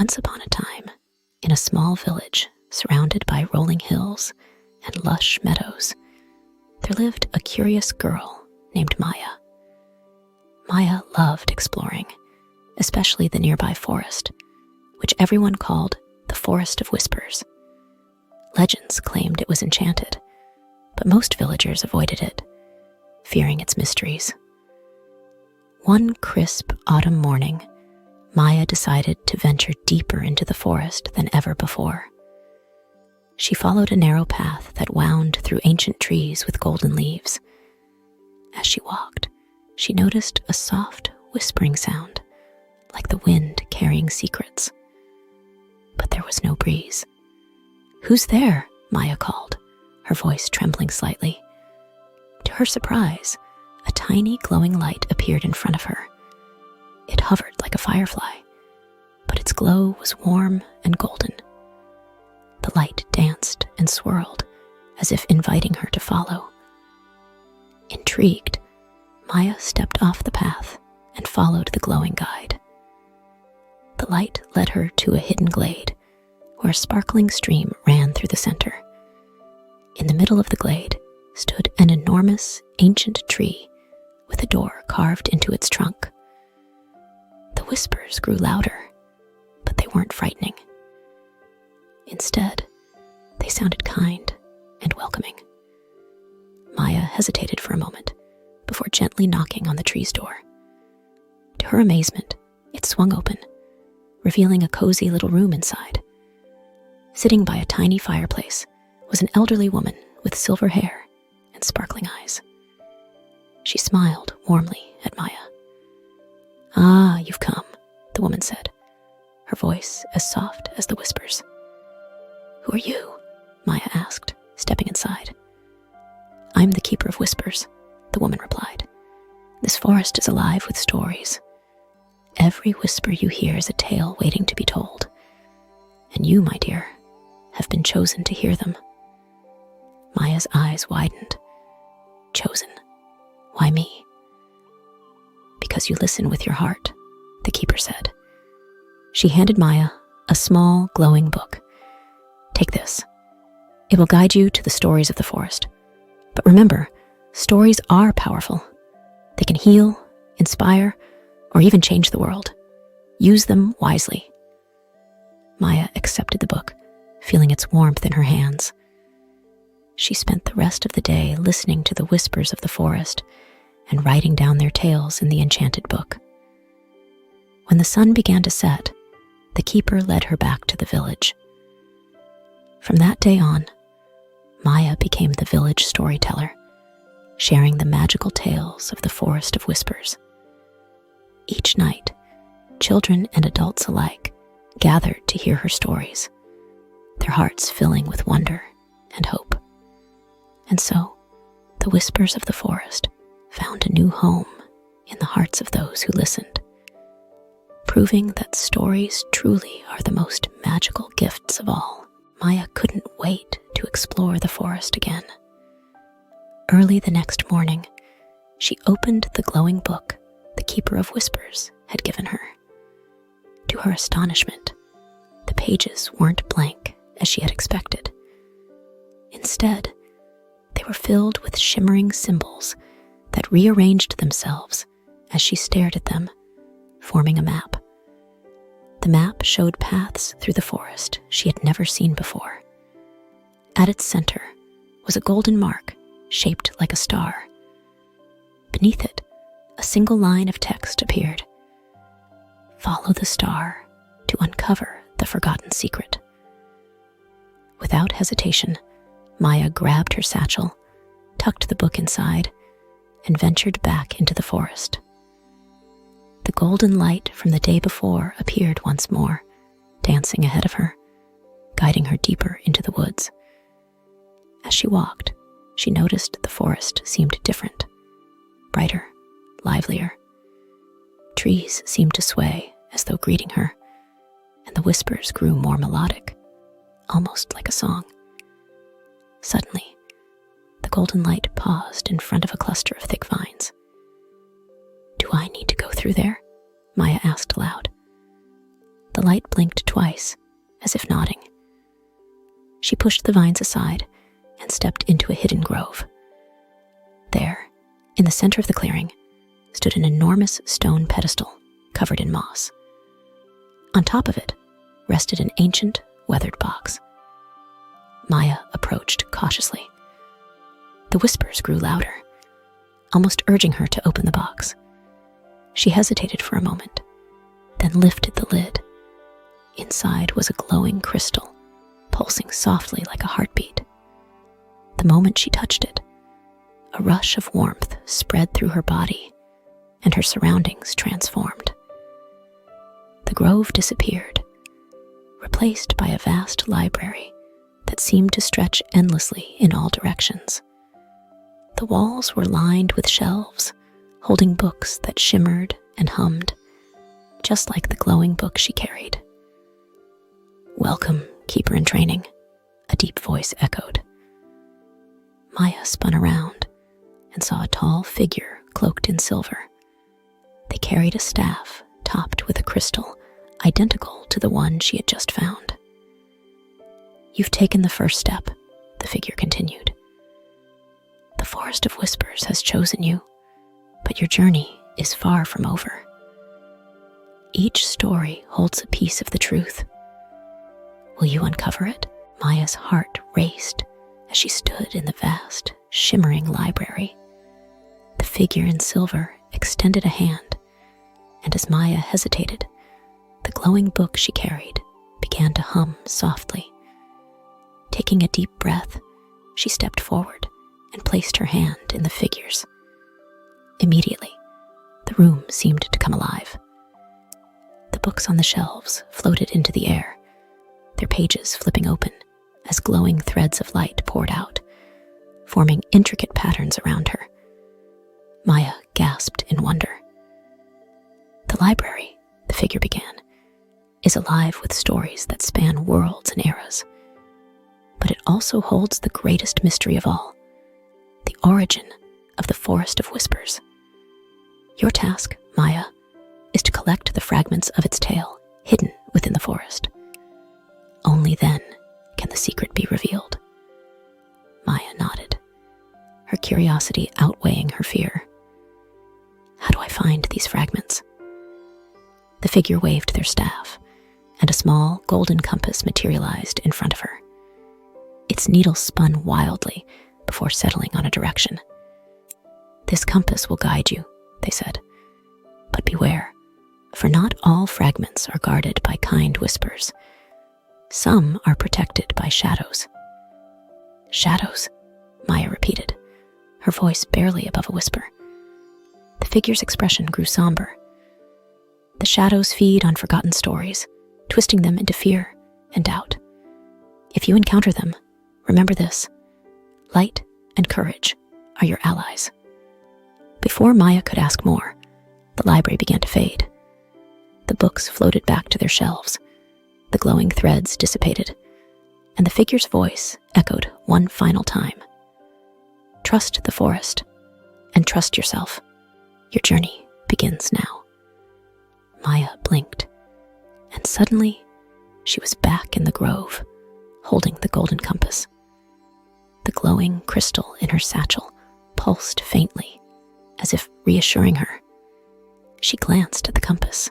Once upon a time, in a small village surrounded by rolling hills and lush meadows, there lived a curious girl named Maya. Maya loved exploring, especially the nearby forest, which everyone called the Forest of Whispers. Legends claimed it was enchanted, but most villagers avoided it, fearing its mysteries. One crisp autumn morning, Maya decided to venture deeper into the forest than ever before. She followed a narrow path that wound through ancient trees with golden leaves. As she walked, she noticed a soft, whispering sound, like the wind carrying secrets. But there was no breeze. "Who's there?" Maya called, her voice trembling slightly. To her surprise, a tiny glowing light appeared in front of her. It hovered like a firefly, but its glow was warm and golden. The light danced and swirled, as if inviting her to follow. Intrigued, Maya stepped off the path and followed the glowing guide. The light led her to a hidden glade, where a sparkling stream ran through the center. In the middle of the glade stood an enormous, ancient tree with a door carved into its trunk. The whispers grew louder, but they weren't frightening. Instead, they sounded kind and welcoming. Maya hesitated for a moment before gently knocking on the tree's door. To her amazement, it swung open, revealing a cozy little room inside. Sitting by a tiny fireplace was an elderly woman with silver hair and sparkling eyes. She smiled warmly at Maya. "Ah, you've come," the woman said, her voice as soft as the whispers. "Who are you?" Maya asked, stepping inside. "I'm the Keeper of Whispers," the woman replied. "This forest is alive with stories. Every whisper you hear is a tale waiting to be told. And you, my dear, have been chosen to hear them." Maya's eyes widened. "Chosen? Why me?" "Because you listen with your heart," the keeper said. She handed Maya a small, glowing book. "Take this. It will guide you to the stories of the forest. But remember, stories are powerful. They can heal, inspire, or even change the world. Use them wisely." Maya accepted the book, feeling its warmth in her hands. She spent the rest of the day listening to the whispers of the forest and writing down their tales in the enchanted book. When the sun began to set, the keeper led her back to the village. From that day on, Maya became the village storyteller, sharing the magical tales of the Forest of Whispers. Each night, children and adults alike gathered to hear her stories, their hearts filling with wonder and hope. And so, the whispers of the forest found a new home in the hearts of those who listened, proving that stories truly are the most magical gifts of all. Maya couldn't wait to explore the forest again. Early the next morning, she opened the glowing book the Keeper of Whispers had given her. To her astonishment, the pages weren't blank as she had expected. Instead, they were filled with shimmering symbols that rearranged themselves as she stared at them, forming a map. The map showed paths through the forest she had never seen before. At its center was a golden mark shaped like a star. Beneath it, a single line of text appeared. "Follow the star to uncover the forgotten secret." Without hesitation, Maya grabbed her satchel, tucked the book inside, and ventured back into the forest. The golden light from the day before appeared once more, dancing ahead of her, guiding her deeper into the woods. As she walked, she noticed the forest seemed different, brighter, livelier. Trees seemed to sway as though greeting her, and the whispers grew more melodic, almost like a song. Suddenly, the golden light paused in front of a cluster of thick vines. "Do I need to go through there?" Maya asked aloud. The light blinked twice, as if nodding. She pushed the vines aside and stepped into a hidden grove. There, in the center of the clearing, stood an enormous stone pedestal covered in moss. On top of it rested an ancient, weathered box. Maya approached cautiously. The whispers grew louder, almost urging her to open the box. She hesitated for a moment, then lifted the lid. Inside was a glowing crystal, pulsing softly like a heartbeat. The moment she touched it, a rush of warmth spread through her body, and her surroundings transformed. The grove disappeared, replaced by a vast library that seemed to stretch endlessly in all directions. The walls were lined with shelves, holding books that shimmered and hummed, just like the glowing book she carried. "Welcome, keeper in training," a deep voice echoed. Maya spun around and saw a tall figure cloaked in silver. They carried a staff topped with a crystal identical to the one she had just found. "You've taken the first step," the figure continued. "The Forest of Whispers has chosen you, but your journey is far from over. Each story holds a piece of the truth. Will you uncover it?" Maya's heart raced as she stood in the vast, shimmering library. The figure in silver extended a hand, and as Maya hesitated, the glowing book she carried began to hum softly. Taking a deep breath, she stepped forward and placed her hand in the figure's. Immediately, the room seemed to come alive. The books on the shelves floated into the air, their pages flipping open as glowing threads of light poured out, forming intricate patterns around her. Maya gasped in wonder. "The library," the figure began, "is alive with stories that span worlds and eras. But it also holds the greatest mystery of all, the origin of the Forest of Whispers. Your task, Maya, is to collect the fragments of its tale hidden within the forest. Only then can the secret be revealed." Maya nodded, her curiosity outweighing her fear. "How do I find these fragments?" The figure waved their staff, and a small golden compass materialized in front of her. Its needle spun wildly before settling on a direction. "This compass will guide you," they said. "But beware, for not all fragments are guarded by kind whispers. Some are protected by shadows." "Shadows," Maya repeated, her voice barely above a whisper. The figure's expression grew somber. "The shadows feed on forgotten stories, twisting them into fear and doubt. If you encounter them, remember this: light and courage are your allies." Before Maya could ask more, the library began to fade. The books floated back to their shelves, the glowing threads dissipated, and the figure's voice echoed one final time. "Trust the forest, and trust yourself. Your journey begins now." Maya blinked, and suddenly she was back in the grove, holding the golden compass. The glowing crystal in her satchel pulsed faintly, as if reassuring her. She glanced at the compass.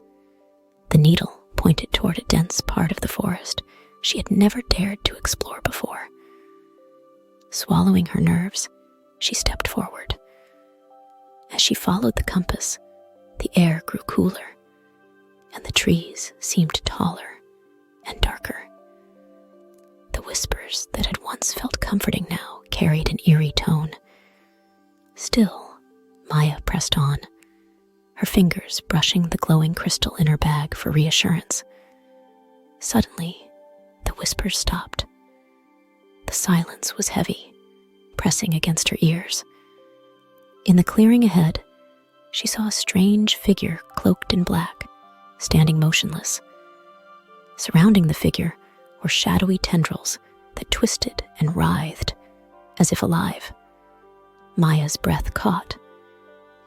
The needle pointed toward a dense part of the forest she had never dared to explore before. Swallowing her nerves, she stepped forward. As she followed the compass, the air grew cooler, and the trees seemed taller and darker. The whispers that had once felt comforting now carried an eerie tone. Still, Maya pressed on, her fingers brushing the glowing crystal in her bag for reassurance. Suddenly, the whispers stopped. The silence was heavy, pressing against her ears. In the clearing ahead, she saw a strange figure cloaked in black, standing motionless. Surrounding the figure were shadowy tendrils that twisted and writhed, as if alive. Maya's breath caught.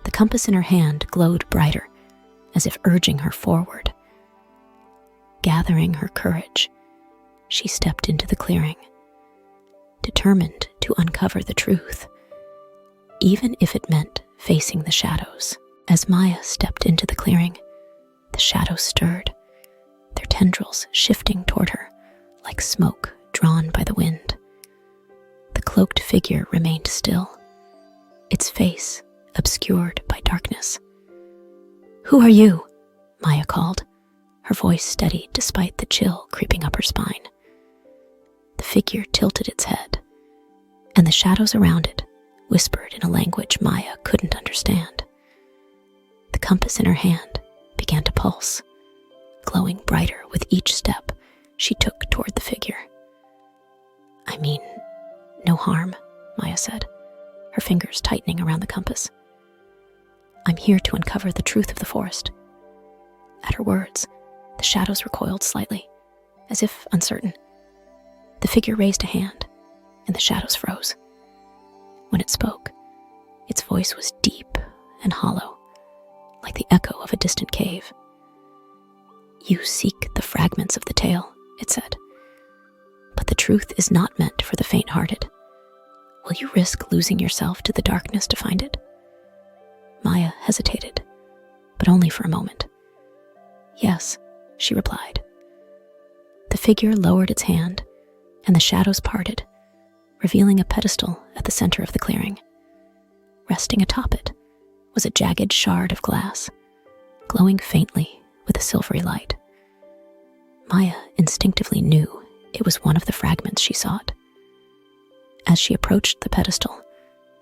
The compass in her hand glowed brighter, as if urging her forward. Gathering her courage, she stepped into the clearing, determined to uncover the truth, even if it meant facing the shadows. As Maya stepped into the clearing, the shadows stirred, their tendrils shifting toward her like smoke drawn by the wind. The cloaked figure remained still, its face obscured by darkness. "Who are you?" Maya called, her voice steady despite the chill creeping up her spine. The figure tilted its head, and the shadows around it whispered in a language Maya couldn't understand. The compass in her hand began to pulse, glowing brighter with each step she took toward the figure. "I mean, no harm," Maya said, her fingers tightening around the compass. "I'm here to uncover the truth of the forest." At her words, the shadows recoiled slightly, as if uncertain. The figure raised a hand, and the shadows froze. When it spoke, its voice was deep and hollow, like the echo of a distant cave. "You seek the fragments of the tale," it said, "but the truth is not meant for the faint-hearted. Will you risk losing yourself to the darkness to find it?" Maya hesitated, but only for a moment. "Yes," she replied. The figure lowered its hand, and the shadows parted, revealing a pedestal at the center of the clearing. Resting atop it was a jagged shard of glass, glowing faintly with a silvery light. Maya instinctively knew it was one of the fragments she sought. As she approached the pedestal,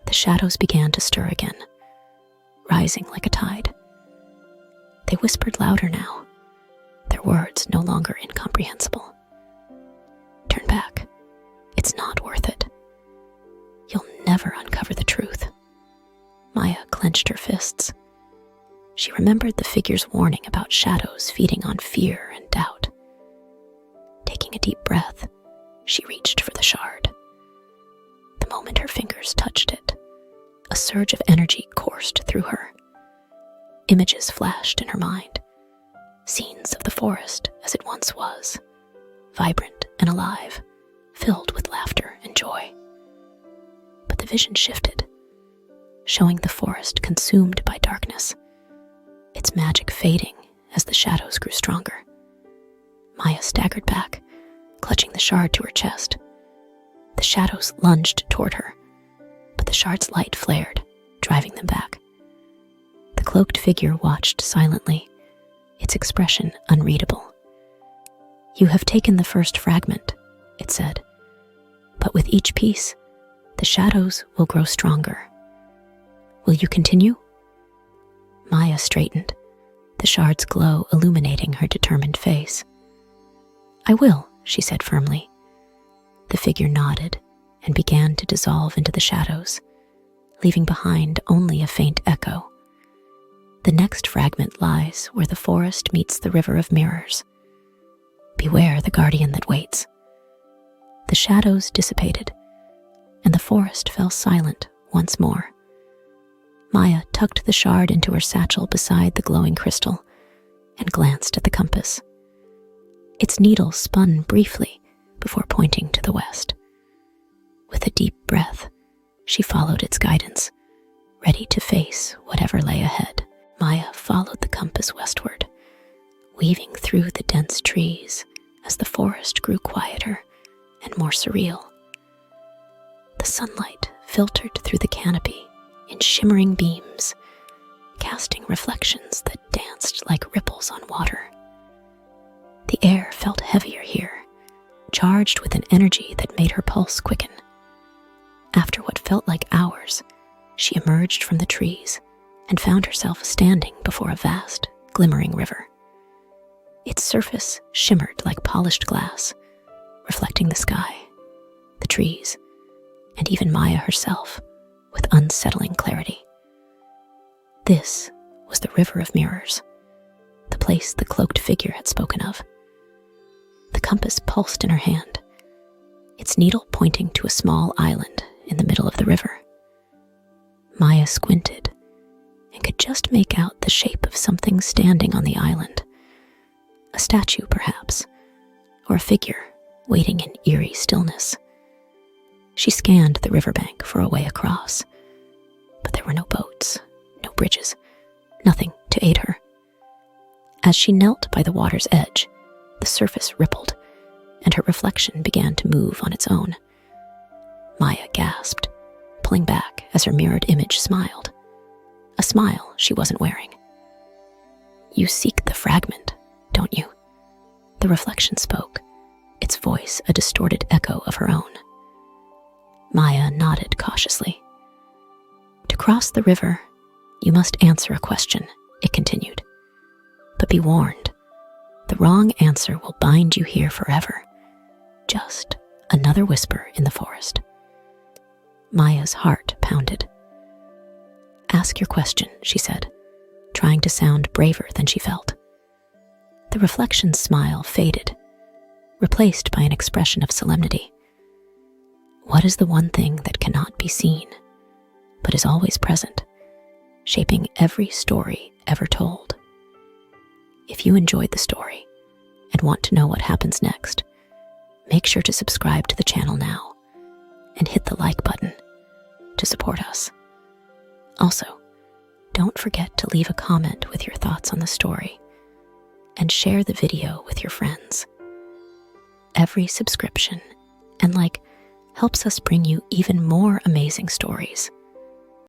the shadows began to stir again, rising like a tide. They whispered louder now, their words no longer incomprehensible. "Turn back. It's not worth it. You'll never uncover the truth." Maya clenched her fists. She remembered the figure's warning about shadows feeding on fear and doubt. Taking a deep breath, she reached for the shard. The moment her fingers touched it, a surge of energy coursed through her. Images flashed in her mind, scenes of the forest as it once was, vibrant and alive, filled with laughter and joy. But the vision shifted, showing the forest consumed by darkness, its magic fading as the shadows grew stronger. Maya staggered back, clutching the shard to her chest. The shadows lunged toward her, but the shard's light flared, driving them back. The cloaked figure watched silently, its expression unreadable. "You have taken the first fragment," it said, "but with each piece, the shadows will grow stronger. Will you continue?" Maya straightened, the shard's glow illuminating her determined face. "I will," she said firmly. The figure nodded and began to dissolve into the shadows, leaving behind only a faint echo. The next fragment lies where the forest meets the river of mirrors. Beware the guardian that waits. The shadows dissipated, and the forest fell silent once more. Maya tucked the shard into her satchel beside the glowing crystal and glanced at the compass. Its needle spun briefly before pointing to the west. With a deep breath, she followed its guidance, ready to face whatever lay ahead. Maya followed the compass westward, weaving through the dense trees as the forest grew quieter and more surreal. The sunlight filtered through the canopy in shimmering beams, casting reflections that danced like ripples on water. The air felt heavier here, charged with an energy that made her pulse quicken. After what felt like hours, she emerged from the trees and found herself standing before a vast, glimmering river. Its surface shimmered like polished glass, reflecting the sky, the trees, and even Maya herself with unsettling clarity. This was the River of Mirrors, the place the cloaked figure had spoken of. The compass pulsed in her hand, its needle pointing to a small island in the middle of the river. Maya squinted and could just make out the shape of something standing on the island, a statue, perhaps, or a figure waiting in eerie stillness. She scanned the riverbank for a way across, but there were no boats, no bridges, nothing to aid her. As she knelt by the water's edge, the surface rippled, and her reflection began to move on its own. Maya gasped, pulling back as her mirrored image smiled, a smile she wasn't wearing. "You seek the fragment, don't you?" The reflection spoke, its voice a distorted echo of her own. Maya nodded cautiously. "To cross the river, you must answer a question," it continued. "But be warned, the wrong answer will bind you here forever. Just another whisper in the forest." Maya's heart pounded. "Ask your question," she said, trying to sound braver than she felt. The reflection's smile faded, replaced by an expression of solemnity. "What is the one thing that cannot be seen, but is always present, shaping every story ever told?" If you enjoyed the story and want to know what happens next, make sure to subscribe to the channel now and hit the like button to support us. Also, don't forget to leave a comment with your thoughts on the story and share the video with your friends. Every subscription and like helps us bring you even more amazing stories.